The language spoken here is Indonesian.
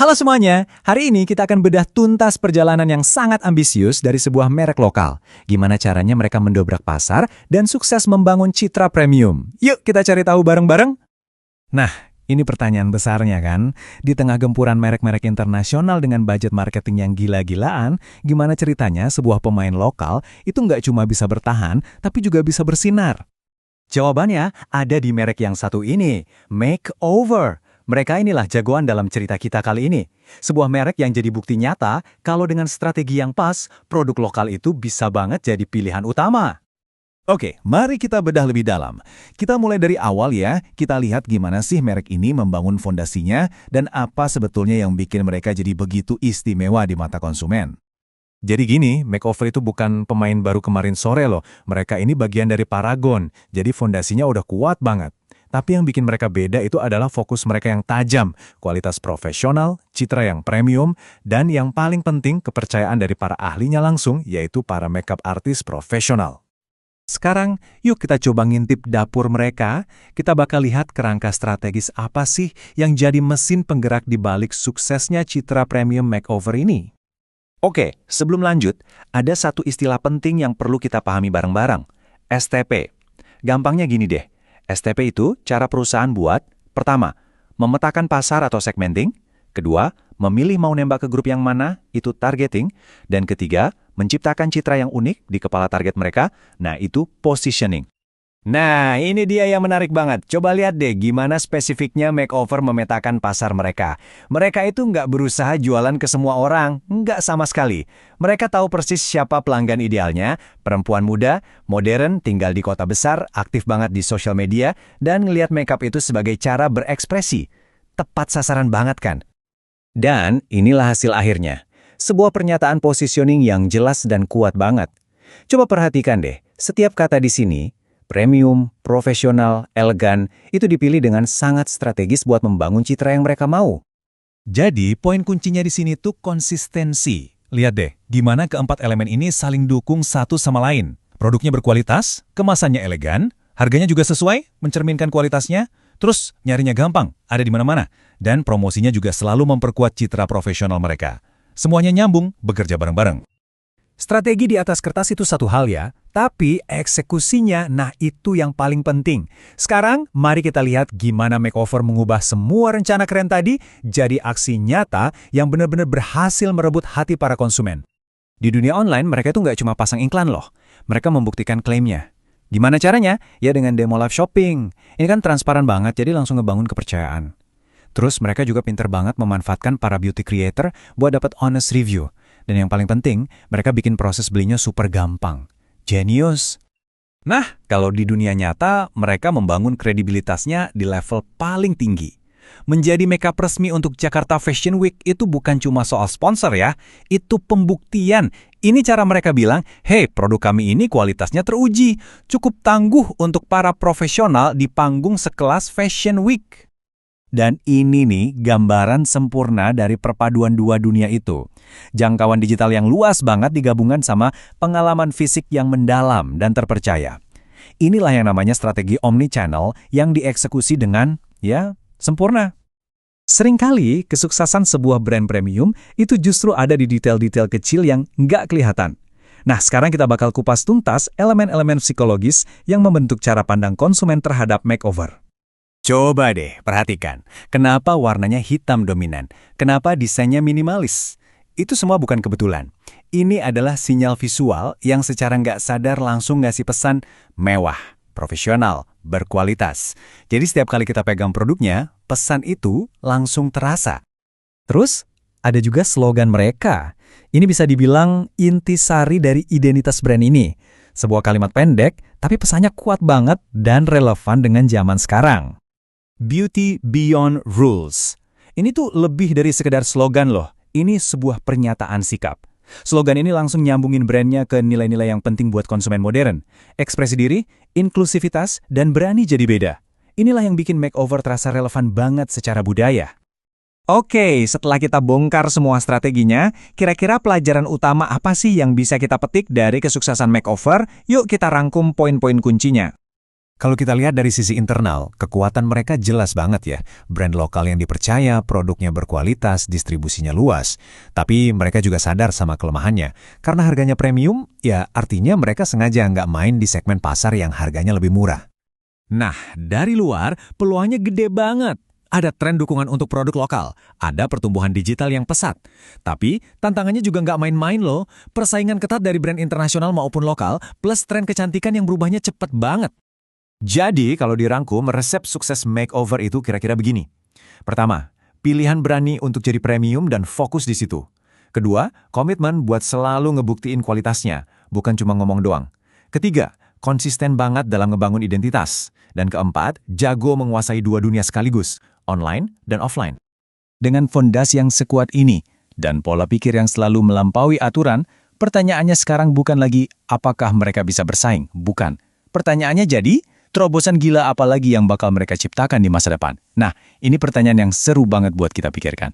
Halo semuanya, hari ini kita akan bedah tuntas perjalanan yang sangat ambisius dari sebuah merek lokal. Gimana caranya mereka mendobrak pasar dan sukses membangun citra premium. Yuk kita cari tahu bareng-bareng. Nah, ini pertanyaan besarnya kan. Di tengah gempuran merek-merek internasional dengan budget marketing yang gila-gilaan, gimana ceritanya sebuah pemain lokal itu nggak cuma bisa bertahan, tapi juga bisa bersinar? Jawabannya ada di merek yang satu ini, Makeover. Mereka inilah jagoan dalam cerita kita kali ini. Sebuah merek yang jadi bukti nyata kalau dengan strategi yang pas, produk lokal itu bisa banget jadi pilihan utama. Oke, mari kita bedah lebih dalam. Kita mulai dari awal ya, kita lihat gimana sih merek ini membangun fondasinya dan apa sebetulnya yang bikin mereka jadi begitu istimewa di mata konsumen. Jadi gini, Makeover itu bukan pemain baru kemarin sore loh. Mereka ini bagian dari Paragon, jadi fondasinya udah kuat banget. Tapi yang bikin mereka beda itu adalah fokus mereka yang tajam, kualitas profesional, citra yang premium, dan yang paling penting kepercayaan dari para ahlinya langsung, yaitu para makeup artis profesional. Sekarang, yuk kita coba ngintip dapur mereka. Kita bakal lihat kerangka strategis apa sih yang jadi mesin penggerak di balik suksesnya citra premium Makeover ini. Oke, sebelum lanjut, ada satu istilah penting yang perlu kita pahami bareng-bareng, STP. Gampangnya gini deh. STP itu cara perusahaan buat, pertama, memetakan pasar atau segmenting, kedua, memilih mau nembak ke grup yang mana, itu targeting, dan ketiga, menciptakan citra yang unik di kepala target mereka, nah itu positioning. Nah, ini dia yang menarik banget. Coba lihat deh gimana spesifiknya Makeover memetakan pasar mereka. Mereka itu nggak berusaha jualan ke semua orang, nggak sama sekali. Mereka tahu persis siapa pelanggan idealnya, perempuan muda, modern, tinggal di kota besar, aktif banget di sosial media, dan ngelihat makeup itu sebagai cara berekspresi. Tepat sasaran banget kan? Dan inilah hasil akhirnya. Sebuah pernyataan positioning yang jelas dan kuat banget. Coba perhatikan deh, setiap kata di sini, premium, profesional, elegan, itu dipilih dengan sangat strategis buat membangun citra yang mereka mau. Jadi, poin kuncinya di sini tuh konsistensi. Lihat deh, gimana keempat elemen ini saling dukung satu sama lain. Produknya berkualitas, kemasannya elegan, harganya juga sesuai, mencerminkan kualitasnya, terus nyarinya gampang, ada di mana-mana, dan promosinya juga selalu memperkuat citra profesional mereka. Semuanya nyambung, bekerja bareng-bareng. Strategi di atas kertas itu satu hal ya, tapi eksekusinya, nah itu yang paling penting. Sekarang, mari kita lihat gimana Makeover mengubah semua rencana keren tadi jadi aksi nyata yang benar-benar berhasil merebut hati para konsumen. Di dunia online, mereka itu nggak cuma pasang iklan loh. Mereka membuktikan klaimnya. Gimana caranya? Ya dengan demo live shopping. Ini kan transparan banget, jadi langsung ngebangun kepercayaan. Terus mereka juga pinter banget memanfaatkan para beauty creator buat dapat honest review. Dan yang paling penting, mereka bikin proses belinya super gampang. Genius. Nah, kalau di dunia nyata, mereka membangun kredibilitasnya di level paling tinggi. Menjadi makeup resmi untuk Jakarta Fashion Week itu bukan cuma soal sponsor ya, itu pembuktian. Ini cara mereka bilang, hey, produk kami ini kualitasnya teruji, cukup tangguh untuk para profesional di panggung sekelas Fashion Week. Dan ini nih gambaran sempurna dari perpaduan dua dunia itu. Jangkauan digital yang luas banget digabungkan sama pengalaman fisik yang mendalam dan terpercaya. Inilah yang namanya strategi omnichannel yang dieksekusi dengan, ya, sempurna. Seringkali kesuksesan sebuah brand premium itu justru ada di detail-detail kecil yang nggak kelihatan. Nah, sekarang kita bakal kupas tuntas elemen-elemen psikologis yang membentuk cara pandang konsumen terhadap Makeover. Coba deh, perhatikan. Kenapa warnanya hitam dominan? Kenapa desainnya minimalis? Itu semua bukan kebetulan. Ini adalah sinyal visual yang secara nggak sadar langsung ngasih pesan mewah, profesional, berkualitas. Jadi setiap kali kita pegang produknya, pesan itu langsung terasa. Terus, ada juga slogan mereka. Ini bisa dibilang intisari dari identitas brand ini. Sebuah kalimat pendek, tapi pesannya kuat banget dan relevan dengan zaman sekarang. Beauty Beyond Rules. Ini tuh lebih dari sekedar slogan loh. Ini sebuah pernyataan sikap. Slogan ini langsung nyambungin brandnya ke nilai-nilai yang penting buat konsumen modern. Ekspresi diri, inklusivitas, dan berani jadi beda. Inilah yang bikin Makeover terasa relevan banget secara budaya. Oke, setelah kita bongkar semua strateginya, kira-kira pelajaran utama apa sih yang bisa kita petik dari kesuksesan Makeover? Yuk kita rangkum poin-poin kuncinya. Kalau kita lihat dari sisi internal, kekuatan mereka jelas banget ya. Brand lokal yang dipercaya, produknya berkualitas, distribusinya luas. Tapi mereka juga sadar sama kelemahannya. Karena harganya premium, ya artinya mereka sengaja nggak main di segmen pasar yang harganya lebih murah. Nah, dari luar, peluangnya gede banget. Ada tren dukungan untuk produk lokal, ada pertumbuhan digital yang pesat. Tapi, tantangannya juga nggak main-main loh. Persaingan ketat dari brand internasional maupun lokal, plus tren kecantikan yang berubahnya cepat banget. Jadi, kalau dirangkum, resep sukses makeover itu kira-kira begini. Pertama, pilihan berani untuk jadi premium dan fokus di situ. Kedua, komitmen buat selalu ngebuktiin kualitasnya, bukan cuma ngomong doang. Ketiga, konsisten banget dalam ngebangun identitas. Dan keempat, jago menguasai dua dunia sekaligus, online dan offline. Dengan fondasi yang sekuat ini, dan pola pikir yang selalu melampaui aturan, pertanyaannya sekarang bukan lagi apakah mereka bisa bersaing, bukan. Pertanyaannya jadi, terobosan gila apa lagi yang bakal mereka ciptakan di masa depan? Nah, ini pertanyaan yang seru banget buat kita pikirkan.